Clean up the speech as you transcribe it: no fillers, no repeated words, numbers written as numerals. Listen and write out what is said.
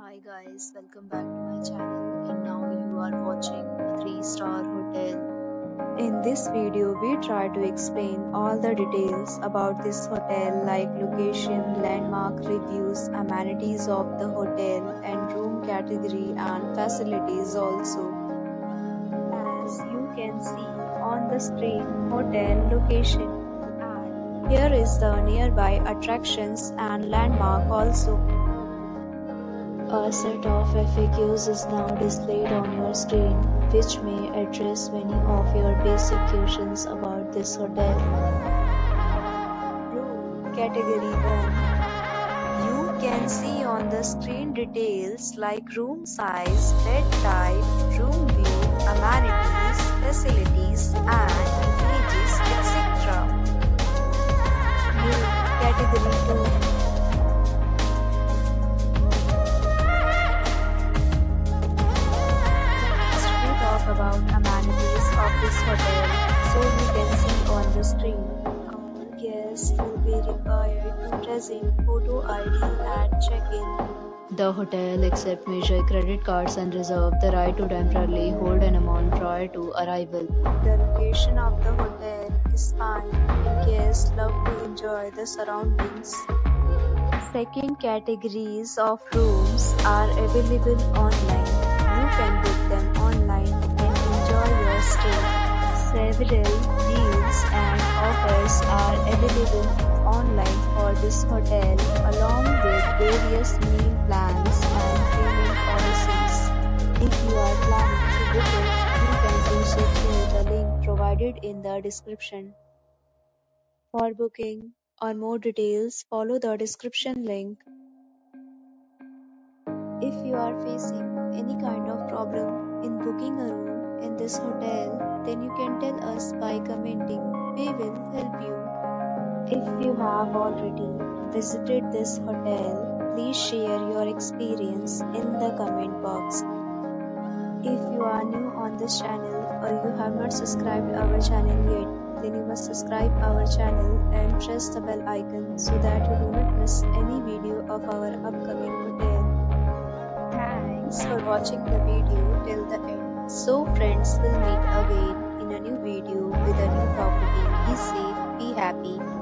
Hi guys, welcome back to my channel and now you are watching a 3-star hotel. In this video, we try to explain all the details about this hotel like location, landmark reviews, amenities of the hotel and room category and facilities also. As you can see on the screen, hotel location and here is the nearby attractions and landmark also. A set of FAQs is now displayed on your screen, which may address many of your basic questions about this hotel. Room Category 1. You can see on the screen details like room size, bed type, room view, amenities, facilities, and usages, etc. Room Category 2. About amenities of this hotel, so you can see on the screen. All guests will be required to present photo ID at check-in. The hotel accepts major credit cards and reserves the right to temporarily hold an amount prior to arrival. The location of the hotel is fine and guests love to enjoy the surroundings. Second categories of rooms are available online. You can book them online and enjoy your stay. Several deals and offers are available online for this hotel along with various meal plans and payment policies. If you are planning to book it, you can do so through the link provided in the description. For booking or more details, follow the description link. If you are facing any kind of problem in booking a room in this hotel, then you can tell us by commenting. We will help you. If you have already visited this hotel, please share your experience in the comment box. If you are new on this channel or you have not subscribed our channel yet, then you must subscribe our channel and press the bell icon so that you do not miss any video of our upcoming hotel. Thanks for watching the video till the end. So friends, will meet again in a new video with a new property. Be safe, be happy.